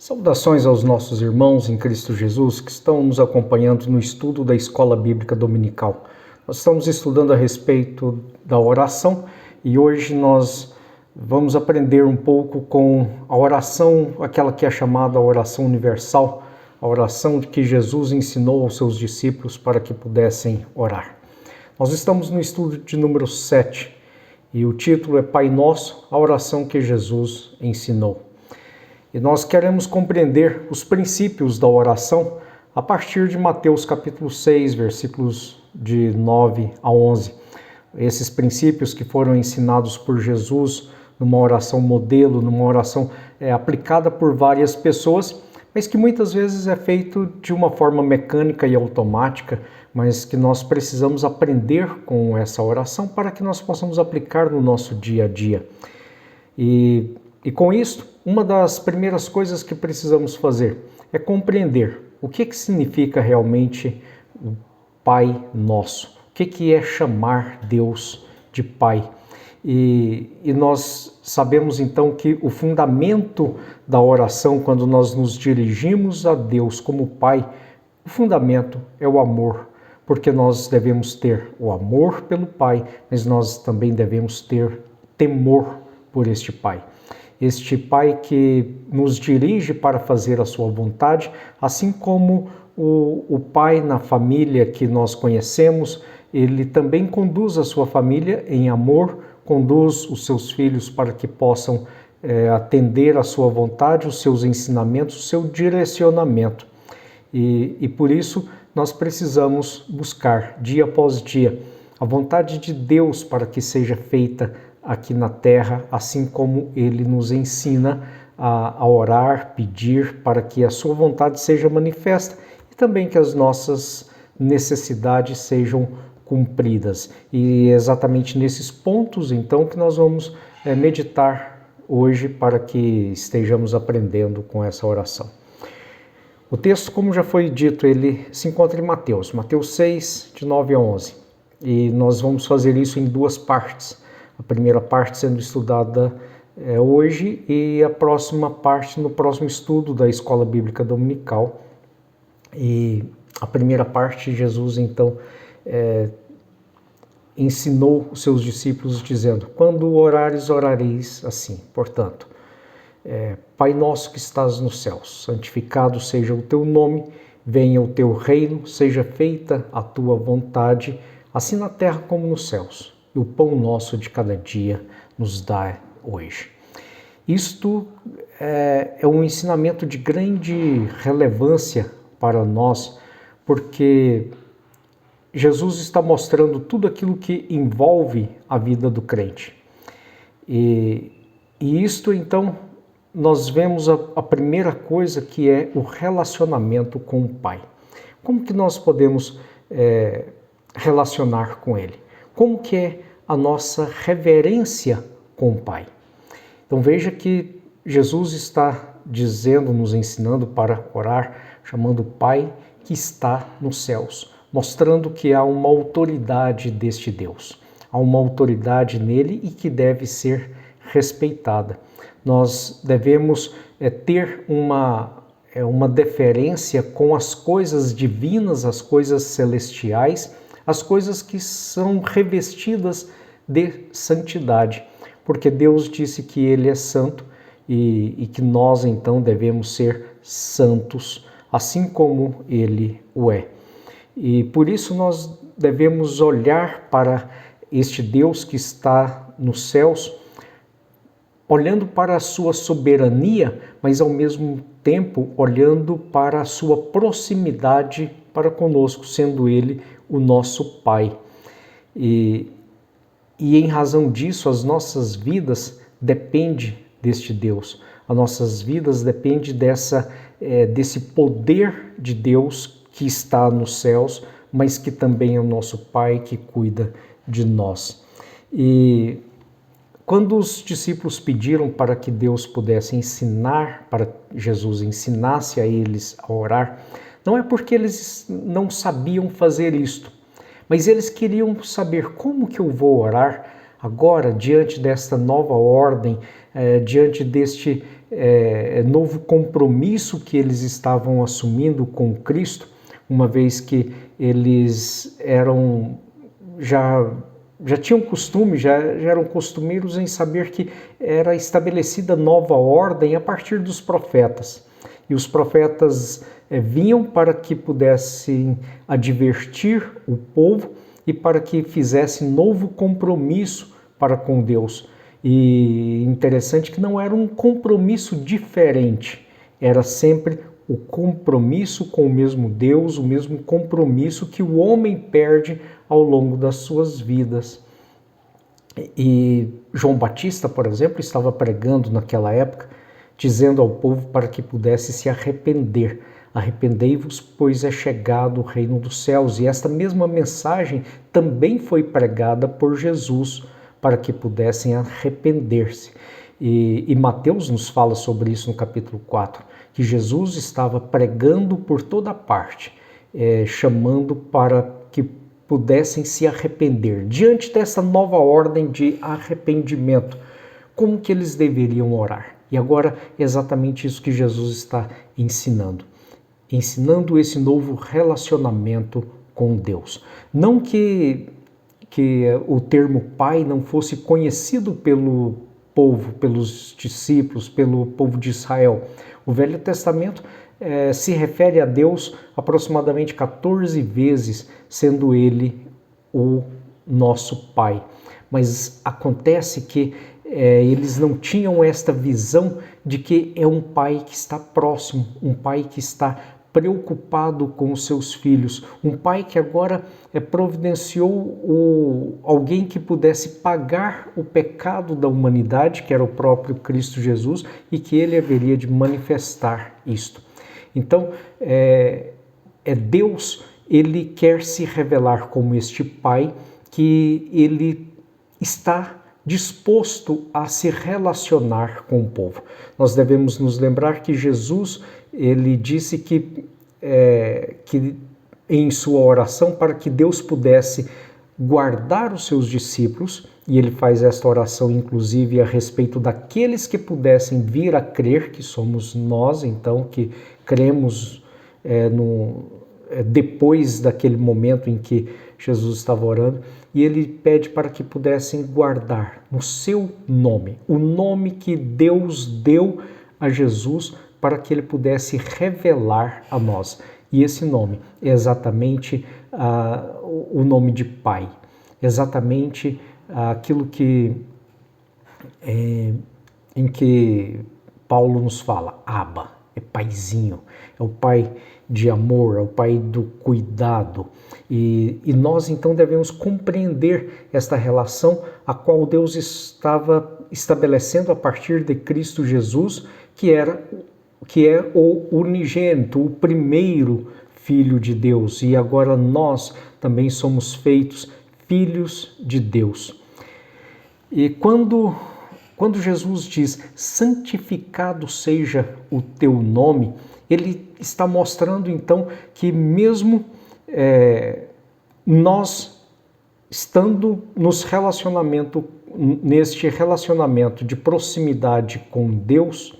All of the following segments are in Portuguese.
Saudações aos nossos irmãos em Cristo Jesus que estão nos acompanhando no estudo da Escola Bíblica Dominical. Nós estamos estudando a respeito da oração e hoje nós vamos aprender um pouco com a oração, aquela que é chamada oração universal, a oração que Jesus ensinou aos seus discípulos para que pudessem orar. Nós estamos no estudo de número 7 e o título é Pai Nosso, a oração que Jesus ensinou. E nós queremos compreender os princípios da oração a partir de Mateus capítulo 6, versículos de 9 a 11. Esses princípios que foram ensinados por Jesus numa oração modelo, numa oração aplicada por várias pessoas, mas que muitas vezes é feito de uma forma mecânica e automática, mas que nós precisamos aprender com essa oração para que nós possamos aplicar no nosso dia a dia. E com isso, uma das primeiras coisas que precisamos fazer é compreender o que significa realmente o Pai Nosso. O que é chamar Deus de Pai? E nós sabemos então que o fundamento da oração, quando nós nos dirigimos a Deus como Pai, o fundamento é o amor, porque nós devemos ter o amor pelo Pai, mas nós também devemos ter temor por este Pai. Este Pai que nos dirige para fazer a sua vontade, assim como o Pai na família que nós conhecemos, ele também conduz a sua família em amor, conduz os seus filhos para que possam atender à sua vontade, os seus ensinamentos, o seu direcionamento. E por isso nós precisamos buscar dia após dia a vontade de Deus para que seja feita aqui na terra, assim como ele nos ensina a orar, pedir para que a sua vontade seja manifesta e também que as nossas necessidades sejam cumpridas. E é exatamente nesses pontos, então, que nós vamos meditar hoje para que estejamos aprendendo com essa oração. O texto, como já foi dito, ele se encontra em Mateus 6, de 9 a 11. E nós vamos fazer isso em duas partes. A primeira parte sendo estudada hoje e a próxima parte no próximo estudo da Escola Bíblica Dominical. E a primeira parte, Jesus então ensinou os seus discípulos dizendo: quando orares, orareis assim. Portanto, Pai nosso que estás nos céus, santificado seja o teu nome, venha o teu reino, seja feita a tua vontade, assim na terra como nos céus. E o pão nosso de cada dia nos dá hoje. Isto é um ensinamento de grande relevância para nós, porque Jesus está mostrando tudo aquilo que envolve a vida do crente. E isto, então, nós vemos a primeira coisa que é o relacionamento com o Pai. Como que nós podemos relacionar com Ele? Como que é a nossa reverência com o Pai? Então veja que Jesus está dizendo, nos ensinando para orar, chamando o Pai que está nos céus, mostrando que há uma autoridade deste Deus. Há uma autoridade nele e que deve ser respeitada. Nós devemos ter uma deferência com as coisas divinas, as coisas celestiais, as coisas que são revestidas de santidade, porque Deus disse que Ele é santo e que nós então devemos ser santos, assim como Ele o é. E por isso nós devemos olhar para este Deus que está nos céus, olhando para a sua soberania, mas ao mesmo tempo olhando para a sua proximidade para conosco, sendo Ele o nosso Pai. E em razão disso, as nossas vidas dependem deste Deus. As nossas vidas dependem desse poder de Deus que está nos céus, mas que também é o nosso Pai que cuida de nós. E quando os discípulos pediram para que Deus pudesse ensinar, para que Jesus ensinasse a eles a orar, não é porque eles não sabiam fazer isto, mas eles queriam saber como que eu vou orar agora, diante desta nova ordem, diante deste novo compromisso que eles estavam assumindo com Cristo, uma vez que eles já tinham costume, já eram costumeiros em saber que era estabelecida nova ordem a partir dos profetas. E os profetas vinham para que pudessem advertir o povo e para que fizessem novo compromisso para com Deus. E interessante que não era um compromisso diferente, era sempre o compromisso com o mesmo Deus, o mesmo compromisso que o homem perde ao longo das suas vidas. E João Batista, por exemplo, estava pregando naquela época, dizendo ao povo para que pudesse se arrepender. Arrependei-vos, pois é chegado o reino dos céus. E esta mesma mensagem também foi pregada por Jesus, para que pudessem arrepender-se. E Mateus nos fala sobre isso no capítulo 4, que Jesus estava pregando por toda parte, chamando para que pudessem se arrepender. Diante dessa nova ordem de arrependimento, como que eles deveriam orar? E agora é exatamente isso que Jesus está ensinando esse novo relacionamento com Deus. Não que o termo Pai não fosse conhecido pelo povo, pelos discípulos, pelo povo de Israel. O Velho Testamento se refere a Deus aproximadamente 14 vezes, sendo Ele o nosso Pai. Mas acontece que eles não tinham esta visão de que é um Pai que está próximo, um Pai que está preocupado com os seus filhos, um pai que agora providenciou alguém que pudesse pagar o pecado da humanidade, que era o próprio Cristo Jesus, e que ele haveria de manifestar isto. Então, Deus, ele quer se revelar como este pai que ele está disposto a se relacionar com o povo. Nós devemos nos lembrar que Jesus, ele disse que em sua oração, para que Deus pudesse guardar os seus discípulos, e ele faz esta oração inclusive a respeito daqueles que pudessem vir a crer, que somos nós, então, que cremos depois daquele momento em que Jesus estava orando, e ele pede para que pudessem guardar no seu nome, o nome que Deus deu a Jesus para que ele pudesse revelar a nós. E esse nome é exatamente o nome de Pai, exatamente aquilo em que Paulo nos fala, Abba, é paizinho, é o pai de amor, é o pai do cuidado. E nós então devemos compreender esta relação a qual Deus estava estabelecendo a partir de Cristo Jesus, que é o unigênito, o primeiro Filho de Deus. E agora nós também somos feitos filhos de Deus. E quando Jesus diz, santificado seja o teu nome, ele está mostrando então que mesmo nós estando neste relacionamento de proximidade com Deus,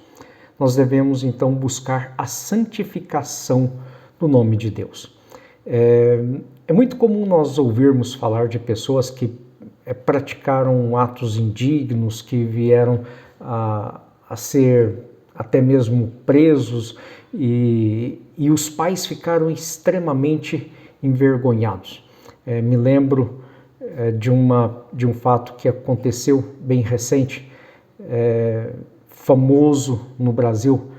nós devemos então buscar a santificação do nome de Deus. É muito comum nós ouvirmos falar de pessoas que praticaram atos indignos, que vieram a ser até mesmo presos, e os pais ficaram extremamente envergonhados. Me lembro de um fato que aconteceu bem recente, famoso no Brasil,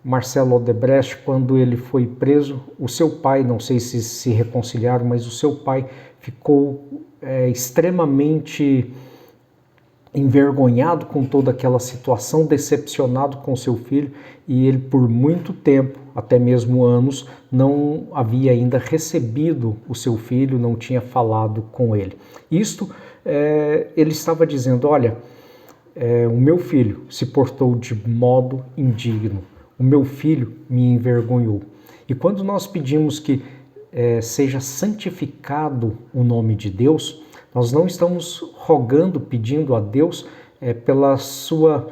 Marcelo Odebrecht, quando ele foi preso, o seu pai, não sei se reconciliaram, mas o seu pai ficou extremamente envergonhado com toda aquela situação, decepcionado com seu filho, e ele por muito tempo, até mesmo anos, não havia ainda recebido o seu filho, não tinha falado com ele. Isto, ele estava dizendo, olha, o meu filho se portou de modo indigno, o meu filho me envergonhou. E quando nós pedimos que seja santificado o nome de Deus, nós não estamos rogando, pedindo a Deus pela sua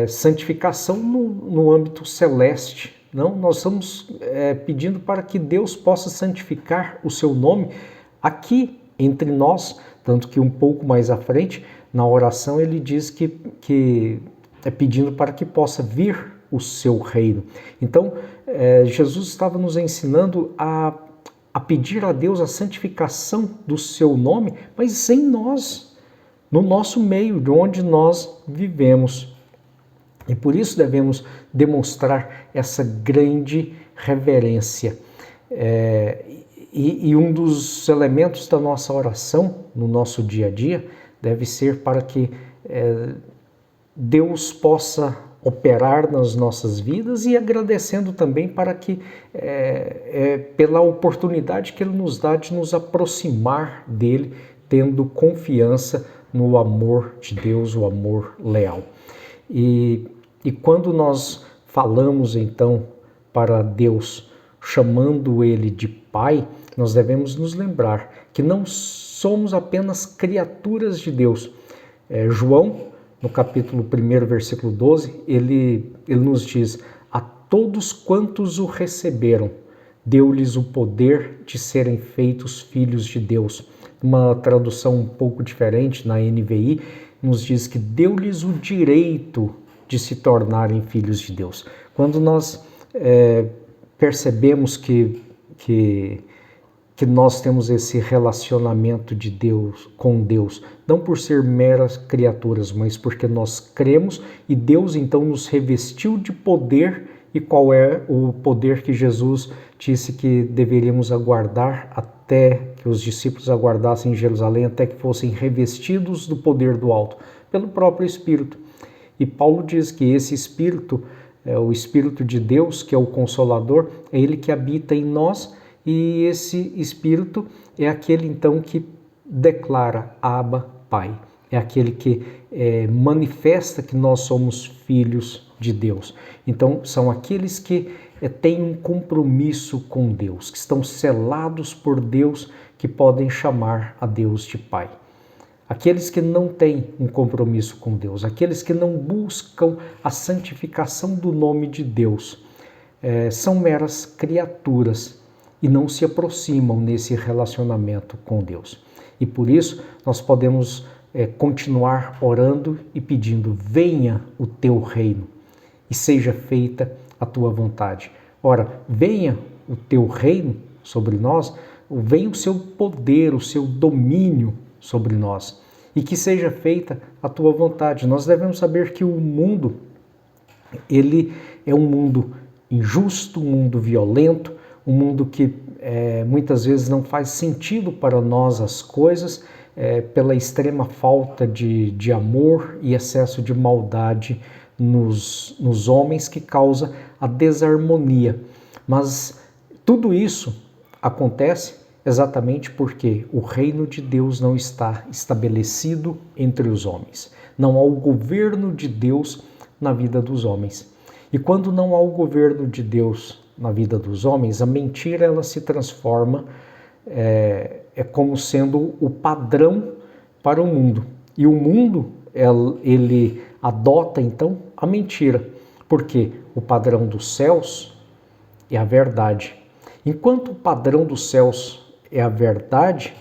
santificação no âmbito celeste. Não, nós estamos pedindo para que Deus possa santificar o seu nome aqui entre nós, tanto que um pouco mais à frente, na oração, ele diz que é pedindo para que possa vir o seu reino. Então, Jesus estava nos ensinando a pedir a Deus a santificação do seu nome, mas em nós, no nosso meio, de onde nós vivemos. E por isso devemos demonstrar essa grande reverência. E um dos elementos da nossa oração, no nosso dia a dia, deve ser para que Deus possa operar nas nossas vidas e agradecendo também para que, pela oportunidade que Ele nos dá de nos aproximar dEle, tendo confiança no amor de Deus, o amor leal. E quando nós falamos então para Deus, chamando Ele de Pai, nós devemos nos lembrar que não somos apenas criaturas de Deus. João, no capítulo 1, versículo 12, ele nos diz: a todos quantos o receberam, deu-lhes o poder de serem feitos filhos de Deus. Uma tradução um pouco diferente, na NVI, nos diz que deu-lhes o direito de se tornarem filhos de Deus. Quando nós percebemos que nós temos esse relacionamento de Deus com Deus, não por ser meras criaturas, mas porque nós cremos e Deus então nos revestiu de poder. E qual é o poder que Jesus disse que deveríamos aguardar até que os discípulos aguardassem em Jerusalém, até que fossem revestidos do poder do alto, pelo próprio Espírito. E Paulo diz que esse Espírito, o Espírito de Deus, que é o Consolador, é Ele que habita em nós, e esse Espírito é aquele então que declara Abba, Pai. É aquele que manifesta que nós somos filhos de Deus. Então, são aqueles que têm um compromisso com Deus, que estão selados por Deus, que podem chamar a Deus de Pai. Aqueles que não têm um compromisso com Deus, aqueles que não buscam a santificação do nome de Deus, são meras criaturas e não se aproximam nesse relacionamento com Deus. E por isso nós podemos continuar orando e pedindo: venha o teu reino e seja feita a tua vontade. Ora, venha o teu reino sobre nós, venha o seu poder, o seu domínio sobre nós, e que seja feita a tua vontade. Nós devemos saber que o mundo, ele é um mundo injusto, um mundo violento, um mundo que muitas vezes não faz sentido para nós as coisas, pela extrema falta de amor e excesso de maldade nos homens, que causa a desarmonia. Mas tudo isso acontece exatamente porque o reino de Deus não está estabelecido entre os homens. Não há o governo de Deus na vida dos homens. E quando não há o governo de Deus na vida dos homens, a mentira ela se transforma como sendo o padrão para o mundo. E o mundo ele adota então a mentira, porque o padrão dos céus é a verdade. Enquanto o padrão dos céus é a verdade,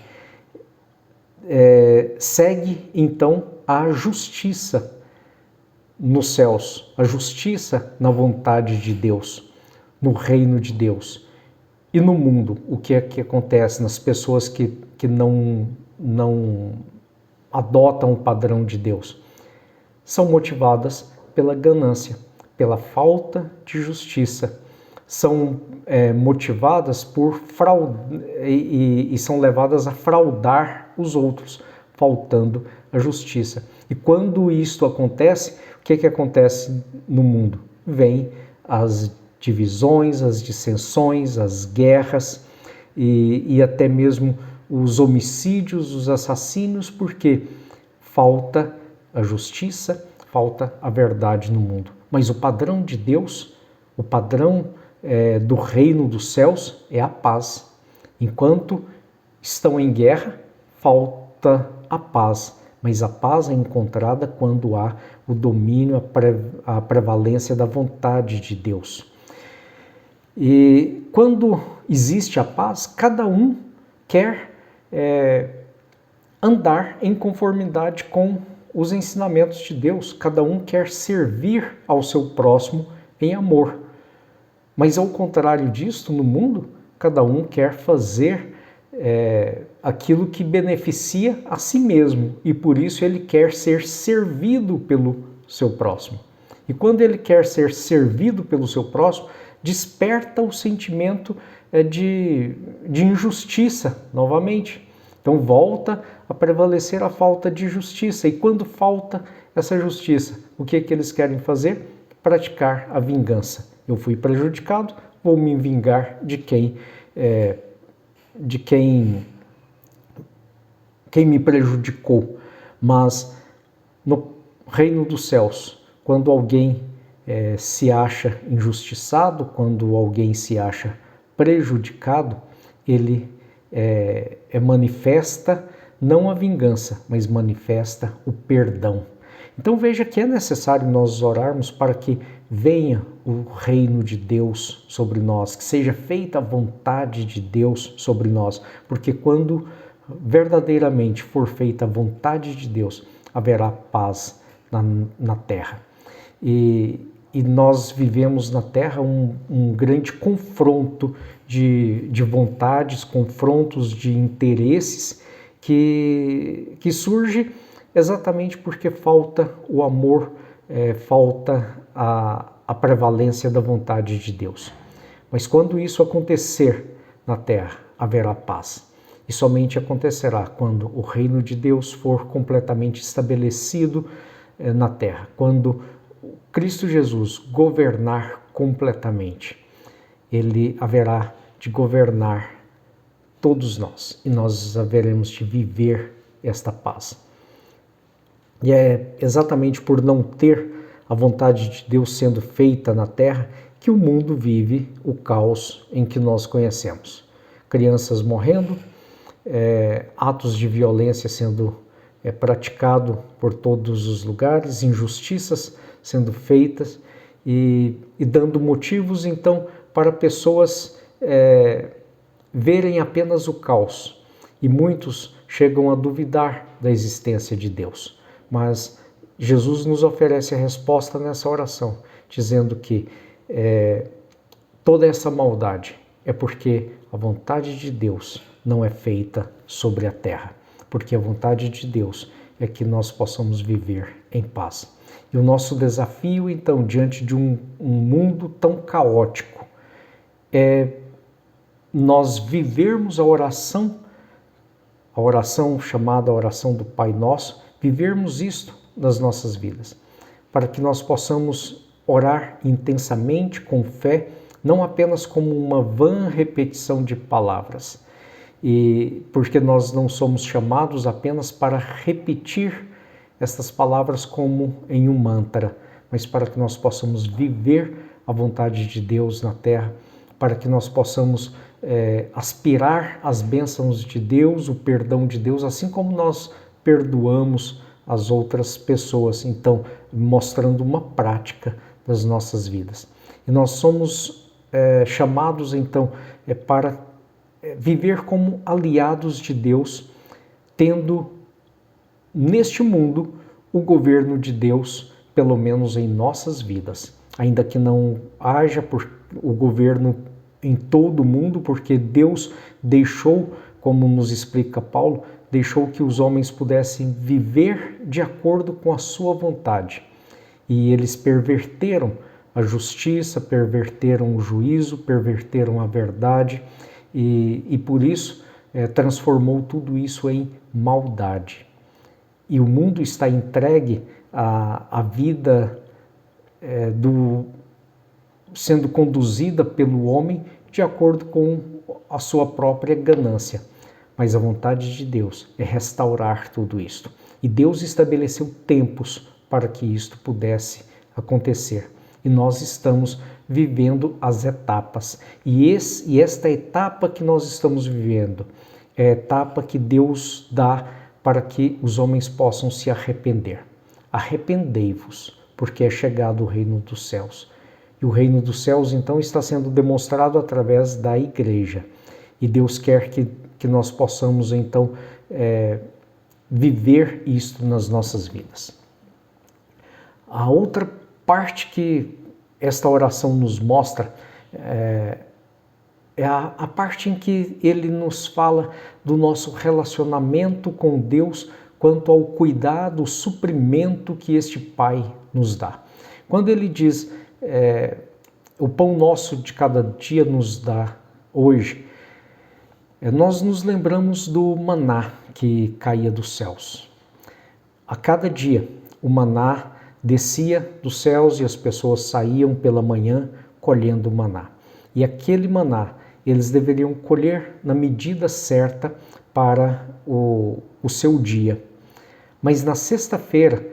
segue então a justiça nos céus, a justiça na vontade de Deus, no reino de Deus. E no mundo, o que é que acontece nas pessoas que não adotam o padrão de Deus? São motivadas pela ganância, pela falta de justiça. São motivadas por fraude e são levadas a fraudar os outros, faltando a justiça. E quando isto acontece, o que acontece no mundo? Vem as divisões, as dissensões, as guerras e até mesmo os homicídios, os assassinos, porque falta a justiça, falta a verdade no mundo. Mas o padrão de Deus, o padrão do reino dos céus é a paz. Enquanto estão em guerra, falta a paz, mas a paz é encontrada quando há o domínio, a prevalência da vontade de Deus. E quando existe a paz, cada um quer andar em conformidade com os ensinamentos de Deus, cada um quer servir ao seu próximo em amor. Mas ao contrário disto, no mundo, cada um quer fazer aquilo que beneficia a si mesmo e por isso ele quer ser servido pelo seu próximo. E quando ele quer ser servido pelo seu próximo, desperta o sentimento de injustiça novamente. Então volta a prevalecer a falta de justiça. E quando falta essa justiça, o que eles querem fazer? Praticar a vingança. Eu fui prejudicado, vou me vingar de quem me prejudicou. Mas no reino dos céus, quando alguém se acha injustiçado, quando alguém se acha prejudicado, ele manifesta não a vingança, mas manifesta o perdão. Então veja que é necessário nós orarmos para que venha o reino de Deus sobre nós, que seja feita a vontade de Deus sobre nós, porque quando verdadeiramente for feita a vontade de Deus, haverá paz na terra. E nós vivemos na terra um grande confronto de vontades, confrontos de interesses que surge exatamente porque falta o amor, falta a prevalência da vontade de Deus. Mas quando isso acontecer na terra, haverá paz. E somente acontecerá quando o reino de Deus for completamente estabelecido na terra, quando Cristo Jesus governar completamente. Ele haverá de governar todos nós e nós haveremos de viver esta paz. E é exatamente por não ter a vontade de Deus sendo feita na terra que o mundo vive o caos em que nós conhecemos. Crianças morrendo, atos de violência sendo praticado por todos os lugares, injustiças sendo feitas e dando motivos então para pessoas verem apenas o caos. E muitos chegam a duvidar da existência de Deus. Mas Jesus nos oferece a resposta nessa oração, dizendo que toda essa maldade é porque a vontade de Deus não é feita sobre a terra, porque a vontade de Deus é que nós possamos viver em paz. E o nosso desafio, então, diante de um mundo tão caótico, é nós vivermos a oração chamada oração do Pai Nosso, vivermos isto nas nossas vidas, para que nós possamos orar intensamente, com fé, não apenas como uma vã repetição de palavras, e porque nós não somos chamados apenas para repetir estas palavras como em um mantra, mas para que nós possamos viver a vontade de Deus na terra, para que nós possamos aspirar as bênçãos de Deus, o perdão de Deus, assim como nós perdoamos as outras pessoas, então mostrando uma prática das nossas vidas. E nós somos chamados então para viver como aliados de Deus, tendo neste mundo o governo de Deus, pelo menos em nossas vidas, ainda que não haja o governo em todo o mundo, porque Deus deixou, como nos explica Paulo, deixou que os homens pudessem viver de acordo com a sua vontade. E eles perverteram a justiça, perverteram o juízo, perverteram a verdade e por isso transformou tudo isso em maldade. E o mundo está entregue à vida sendo conduzida pelo homem de acordo com a sua própria ganância. Mas a vontade de Deus é restaurar tudo isto. E Deus estabeleceu tempos para que isto pudesse acontecer. E nós estamos vivendo as etapas. E esta etapa que nós estamos vivendo é a etapa que Deus dá para que os homens possam se arrepender. arrependei-vos, porque é chegado o reino dos céus. E o reino dos céus, então, está sendo demonstrado através da igreja. E Deus quer que nós possamos, então, viver isto nas nossas vidas. A outra parte que esta oração nos mostra é a parte em que ele nos fala do nosso relacionamento com Deus quanto ao cuidado, o suprimento que este Pai nos dá. Quando ele diz, o pão nosso de cada dia nos dá hoje, nós nos lembramos do maná que caía dos céus. A cada dia, o maná descia dos céus e as pessoas saíam pela manhã colhendo o maná. E aquele maná, eles deveriam colher na medida certa para o seu dia. Mas na sexta-feira,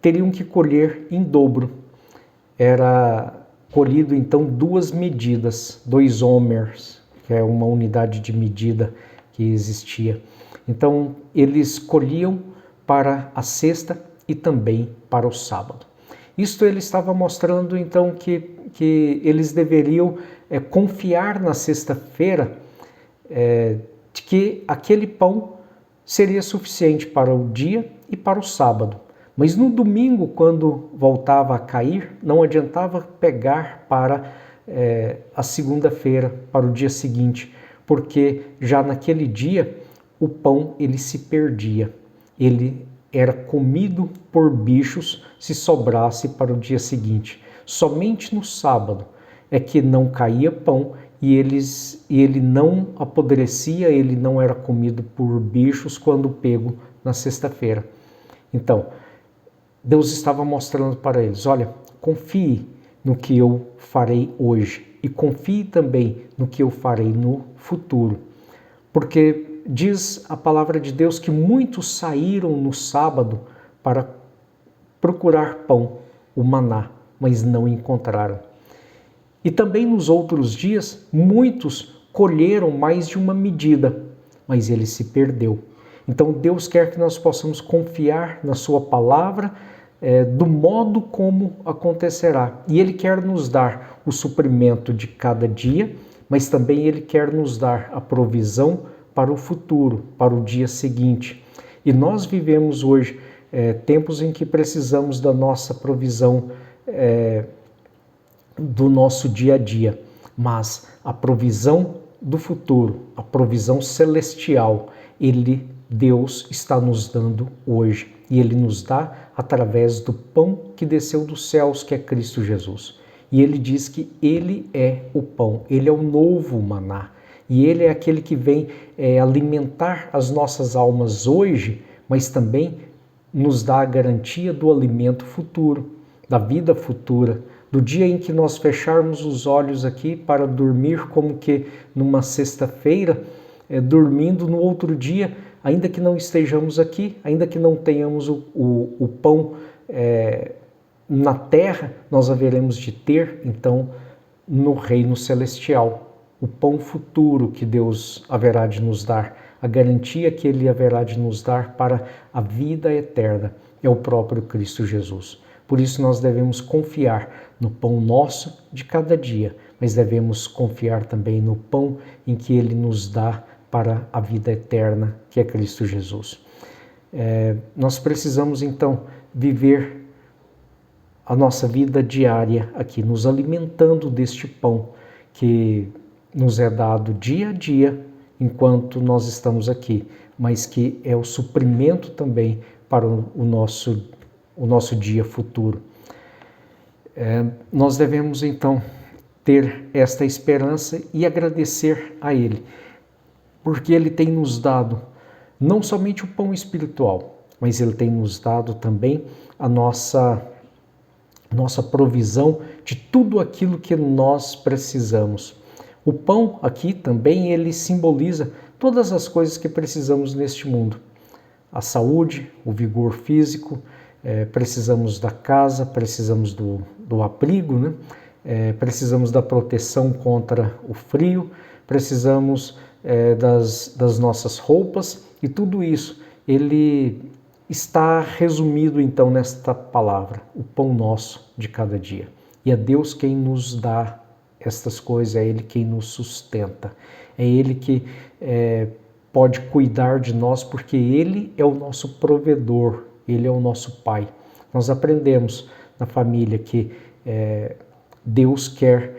teriam que colher em dobro. Era colhido então 2 medidas, 2 homers, que é uma unidade de medida que existia. Então, eles colhiam para a sexta e também para o sábado. Isto ele estava mostrando então que eles deveriam confiar na sexta-feira de que aquele pão seria suficiente para o dia e para o sábado. Mas no domingo, quando voltava a cair, não adiantava pegar para a segunda-feira, para o dia seguinte, porque já naquele dia o pão ele se perdia, ele era comido por bichos se sobrasse para o dia seguinte. Somente no sábado é que não caía pão e ele não apodrecia, ele não era comido por bichos quando pego na sexta-feira. Então, Deus estava mostrando para eles, olha, confie no que eu farei hoje e confie também no que eu farei no futuro. Porque diz a palavra de Deus que muitos saíram no sábado para procurar pão, o maná, mas não encontraram. E também nos outros dias, muitos colheram mais de uma medida, mas ele se perdeu. Então Deus quer que nós possamos confiar na sua palavra, do modo como acontecerá. E Ele quer nos dar o suprimento de cada dia, mas também Ele quer nos dar a provisão para o futuro, para o dia seguinte. E nós vivemos hoje tempos em que precisamos da nossa provisão do nosso dia a dia, mas a provisão do futuro, a provisão celestial, Deus está nos dando hoje. E Ele nos dá através do pão que desceu dos céus, que é Cristo Jesus. E Ele diz que Ele é o pão, Ele é o novo maná. E Ele é aquele que vem alimentar as nossas almas hoje, mas também nos dá a garantia do alimento futuro, da vida futura, do dia em que nós fecharmos os olhos aqui para dormir como que numa sexta-feira, dormindo no outro dia, ainda que não estejamos aqui, ainda que não tenhamos o pão na terra, nós haveremos de ter, então, no reino celestial, o pão futuro que Deus haverá de nos dar, a garantia que Ele haverá de nos dar para a vida eterna, é o próprio Cristo Jesus. Por isso nós devemos confiar no pão nosso de cada dia, mas devemos confiar também no pão em que Ele nos dá para a vida eterna, que é Cristo Jesus. Nós precisamos, então, viver a nossa vida diária aqui, nos alimentando deste pão que nos é dado dia a dia, enquanto nós estamos aqui, mas que é o suprimento também para o nosso dia futuro. Nós devemos, então, ter esta esperança e agradecer a Ele, porque Ele tem nos dado não somente o pão espiritual, mas Ele tem nos dado também a nossa provisão de tudo aquilo que nós precisamos. O pão aqui também ele simboliza todas as coisas que precisamos neste mundo. A saúde, o vigor físico, precisamos da casa, precisamos do abrigo, né? Precisamos da proteção contra o frio, precisamos das nossas roupas, e tudo isso ele está resumido então nesta palavra, o pão nosso de cada dia. E é Deus quem nos dá estas coisas, é Ele quem nos sustenta, é Ele que pode cuidar de nós, porque Ele é o nosso provedor, Ele é o nosso Pai. Nós aprendemos na família que Deus quer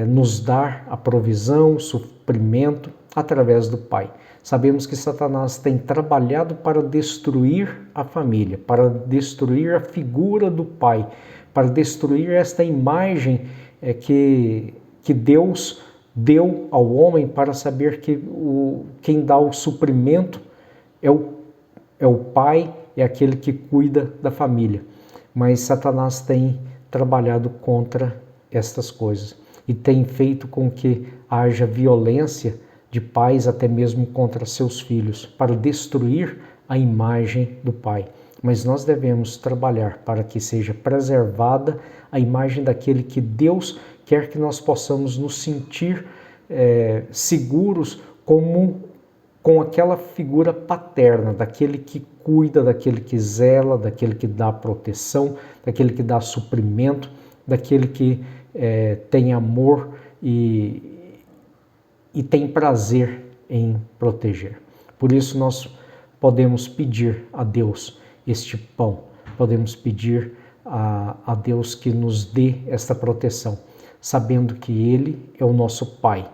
nos dar a provisão, o suprimento através do Pai. Sabemos que Satanás tem trabalhado para destruir a família, para destruir a figura do Pai, para destruir esta imagem que Deus deu ao homem, para saber que quem dá o suprimento é o Pai, é aquele que cuida da família. Mas Satanás tem trabalhado contra estas coisas e tem feito com que haja violência de pais até mesmo contra seus filhos, para destruir a imagem do Pai. Mas nós devemos trabalhar para que seja preservada a imagem daquele que Deus quer que nós possamos nos sentir seguros com aquela figura paterna, daquele que cuida, daquele que zela, daquele que dá proteção, daquele que dá suprimento, daquele que tem amor e tem prazer em proteger. Por isso nós podemos pedir a Deus este pão, podemos pedir a Deus que nos dê esta proteção, sabendo que Ele é o nosso Pai.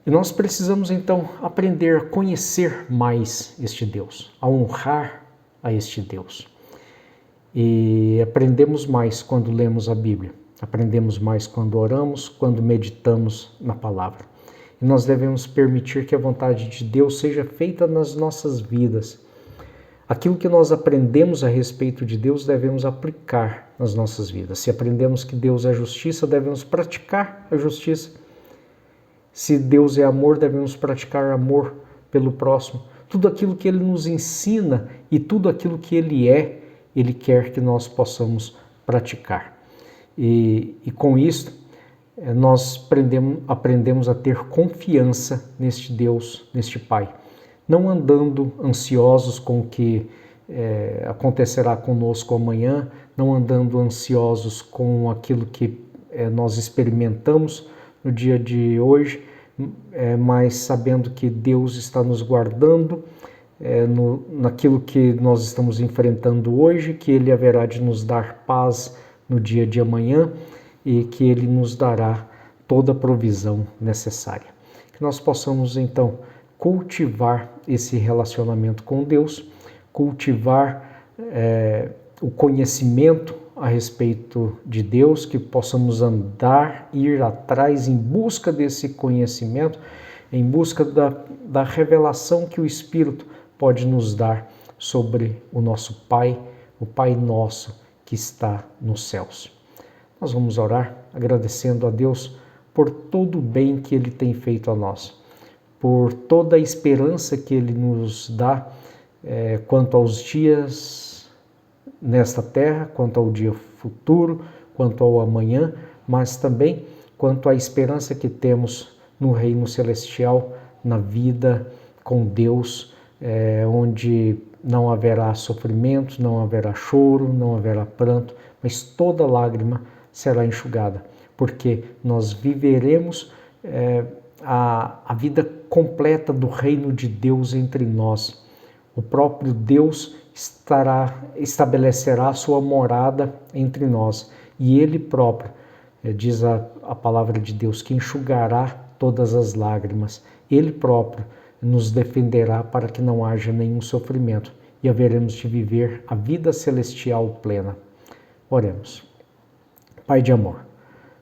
E nós precisamos então aprender a conhecer mais este Deus, a honrar a este Deus. E aprendemos mais quando lemos a Bíblia, aprendemos mais quando oramos, quando meditamos na palavra. E nós devemos permitir que a vontade de Deus seja feita nas nossas vidas. Aquilo que nós aprendemos a respeito de Deus, devemos aplicar nas nossas vidas. Se aprendemos que Deus é justiça, devemos praticar a justiça. Se Deus é amor, devemos praticar amor pelo próximo. Tudo aquilo que Ele nos ensina e tudo aquilo que Ele é, Ele quer que nós possamos praticar. E com isso, nós aprendemos a ter confiança neste Deus, neste Pai. Não andando ansiosos com o que acontecerá conosco amanhã, não andando ansiosos com aquilo que nós experimentamos no dia de hoje, mas sabendo que Deus está nos guardando naquilo que nós estamos enfrentando hoje, que Ele haverá de nos dar paz no dia de amanhã e que Ele nos dará toda a provisão necessária. Que nós possamos então cultivar esse relacionamento com Deus, cultivar o conhecimento a respeito de Deus, que possamos andar, ir atrás em busca desse conhecimento, em busca da revelação que o Espírito pode nos dar sobre o nosso Pai, o Pai nosso que está nos céus. Nós vamos orar agradecendo a Deus por todo o bem que Ele tem feito a nós, por toda a esperança que Ele nos dá quanto aos dias nesta terra, quanto ao dia futuro, quanto ao amanhã, mas também quanto à esperança que temos no reino celestial, na vida com Deus, onde não haverá sofrimento, não haverá choro, não haverá pranto, mas toda lágrima será enxugada, porque nós viveremos a vida completa do reino de Deus entre nós. O próprio Deus estabelecerá sua morada entre nós, e Ele próprio, diz a palavra de Deus, que enxugará todas as lágrimas. Ele próprio nos defenderá para que não haja nenhum sofrimento e haveremos de viver a vida celestial plena. Oremos. Pai de amor,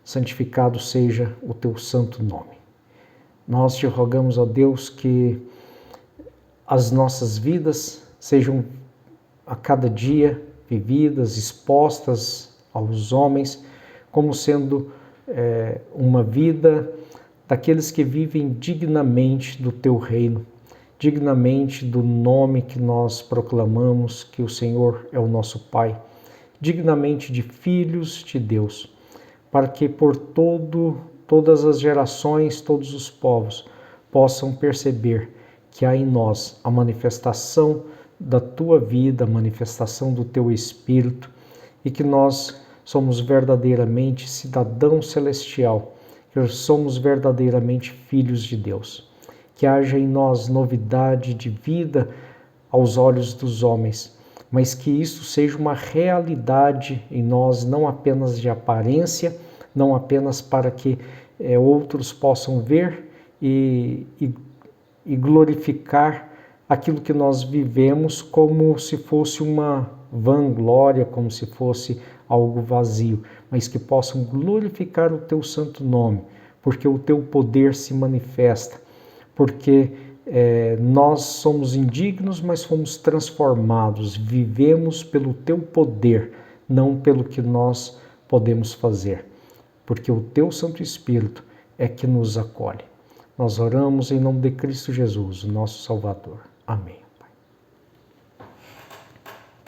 santificado seja o teu santo nome. Nós te rogamos, ó Deus, que as nossas vidas sejam a cada dia vividas, expostas aos homens, como sendo uma vida daqueles que vivem dignamente do teu reino, dignamente do nome que nós proclamamos, que o Senhor é o nosso Pai, dignamente de filhos de Deus, para que por todas as gerações, todos os povos possam perceber que há em nós a manifestação da tua vida, a manifestação do teu Espírito, e que nós somos verdadeiramente cidadão celestial, que somos verdadeiramente filhos de Deus. Que haja em nós novidade de vida aos olhos dos homens, mas que isso seja uma realidade em nós, não apenas de aparência, não apenas para que outros possam ver e glorificar aquilo que nós vivemos como se fosse uma vanglória, como se fosse algo vazio, mas que possam glorificar o teu santo nome, porque o teu poder se manifesta, porque nós somos indignos, mas fomos transformados, vivemos pelo teu poder, não pelo que nós podemos fazer, porque o teu Santo Espírito é que nos acolhe. Nós oramos em nome de Cristo Jesus, nosso Salvador. Amém.